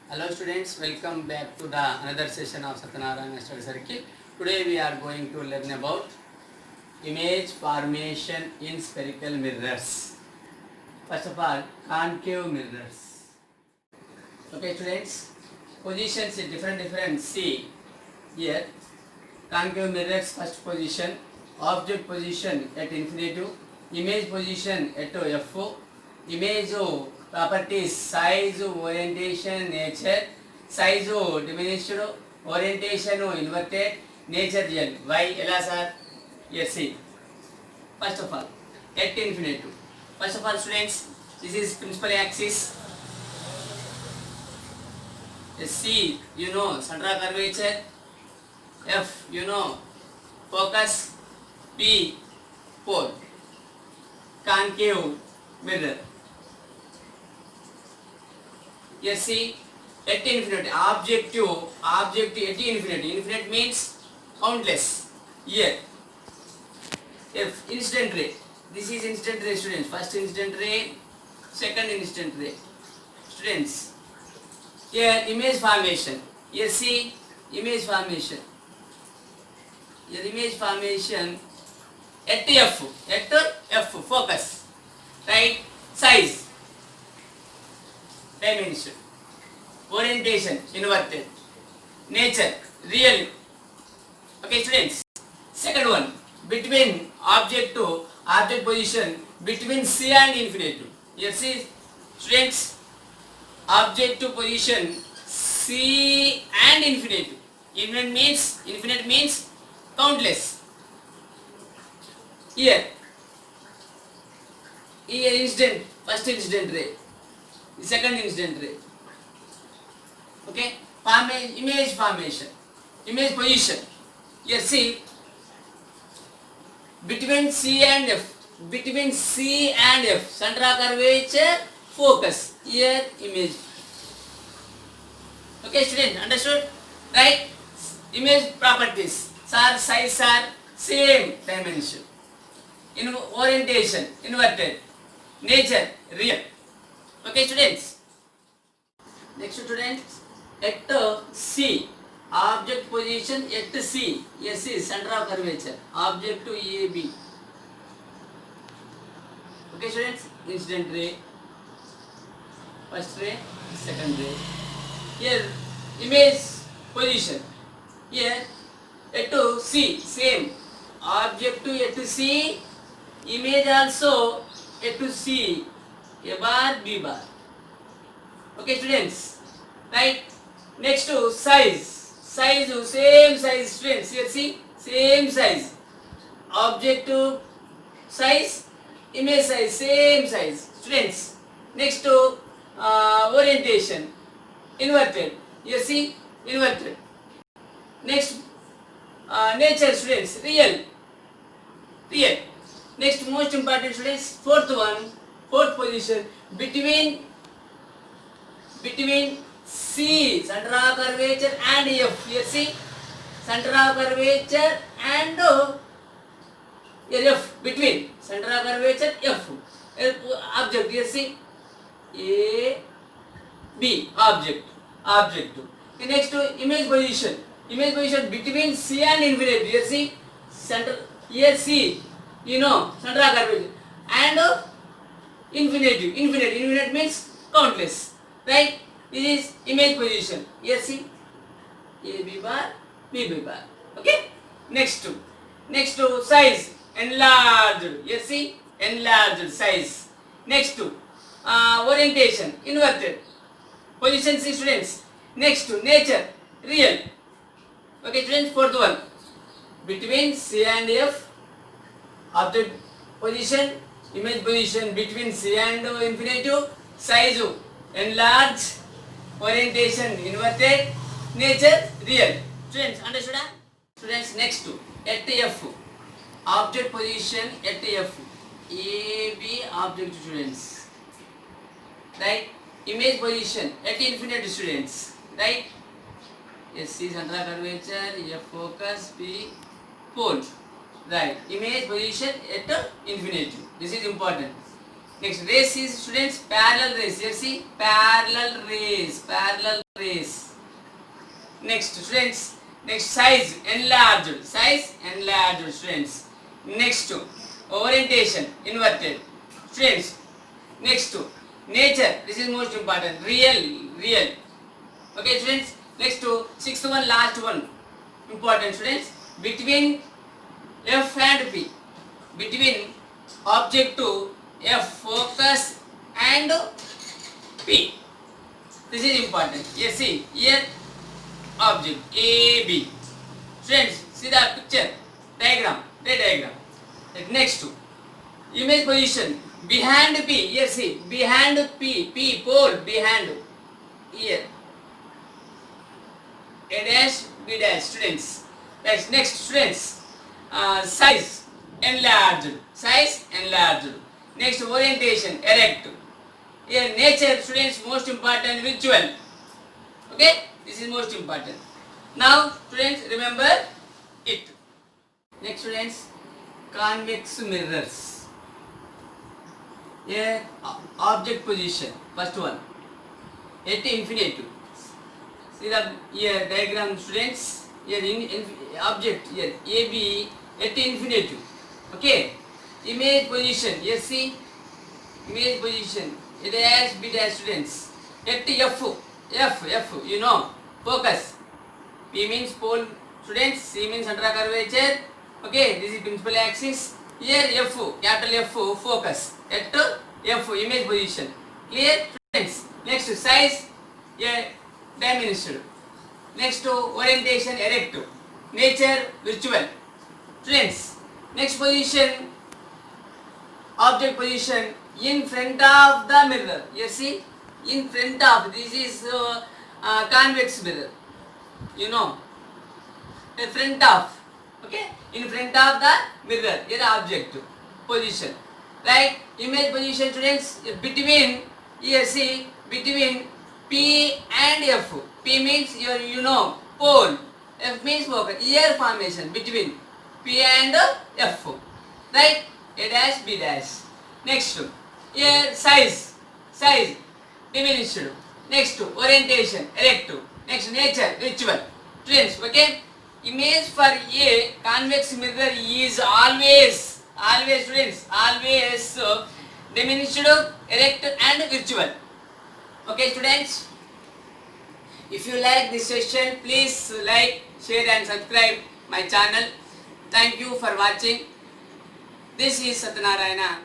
Hello students, welcome back to the another session of Satyanarayana Study Circle. Today we are going to learn about image formation in spherical mirrors. First of all, concave mirrors. Okay students, positions in different. See here, concave mirrors first position, object position at infinitive, image position at F, image properties size, orientation, nature, size diminished, orientation inverted, nature real. Why? Ela sir? Yes, see. First of all, at infinitive. First of all, students, this is principal axis. C, you know, central curvature. F, you know, focus. P, pole. Concave mirror. Yes, see, at infinity, objective at infinity. Infinite means countless. Here, F, incident ray. This is incident ray, students. First incident ray, second incident ray. Students, here image formation. Here see, image formation. Here image formation at F, focus. Right, size, dimension, orientation, inverted, nature, real. Okay students, second one, between object to object position between C and infinitive. Here see students, object to position C and infinitive. Infinite means countless. Here incident, first incident ray, second incident ray. Okay, image formation, image position. Here see, between C and F, central curvature, focus. Here image. Okay students, understood? Right? Image properties, size are same dimension. In orientation, inverted. Nature, real. Okay students? Next students, at C, object position at C. Yes, C, center of curvature. Object to AB. Okay students, incident ray, first ray, second ray. Here image position. Here at C, same. Object to C, image also at C, A bar, B bar. Okay students, right? Next to size, same size students. Here see, same size. Object to size, image size, same size students. Next to orientation, inverted. Here see, inverted. Next nature students, real. Next most important students, fourth position, between C, center of curvature, and F. Here see, center of curvature and here F, between center of curvature, F. Object, here see, A, B, object. Next to image position between C and infinite. Here see, here C, you know, center of curvature, and infinite means countless, right? This is image position. Here see, A B bar, B B bar. Okay. Next to size, enlarged. Here see, enlarged size. Next to orientation, inverted. Position C students. Next to nature, real. Okay students, fourth one, between C and F, object position, image position between C and infinitive, size enlarged, orientation inverted, nature real. Students, understood? Students, next to at F, object position at F, A B object students, right? Image position at infinite students, right? S C central curvature, F focus, P pole, right? Image position at infinity. This is important. Next, race is students parallel race. Here see parallel race, parallel race. Next students, next size enlarged, size enlarged students. Next orientation inverted students. Next nature, this is most important, real. Okay students. Next sixth one, last one, important students, between F and P, between object to F, focus and P. This is important. Yes, see here object A, B. Students, see the picture, diagram, the diagram. Next image position behind P. Here see behind P, pole behind. Here A dash, B dash students. Next students, size enlarged, size enlarged. Next orientation erect. Here nature students, most important visual. Okay, this is most important. Now students remember it. Next students, convex mirrors. Here object position, first one at infinitive. See the here diagram students. Here in object here AB at infinitive. Okay, image position. Here see image position. A dash, B dash students. At F, you know, focus. P means pole students. C means center of curvature. Okay, this is principal axis. Here F, capital F, focus. At F, image position. Clear students? Next size, here diminished. Next orientation erect. Nature virtual. Students, next position, object position in front of the mirror. You see, in front of, this is convex mirror. You know, in front of. Okay, in front of the mirror. Here object position. Right? Image position students between. Here see between P and F. P means you know pole. F means focus. Ear formation between P and F. Right? A dash, B dash. Next, here size diminished. Next, orientation erect. Next, nature ritual. Students, okay? Image for a convex mirror is always students, always diminished, erect and virtual. Okay students? If you like this session, please like, share and subscribe my channel. Thank you for watching. This is Satyanarayana.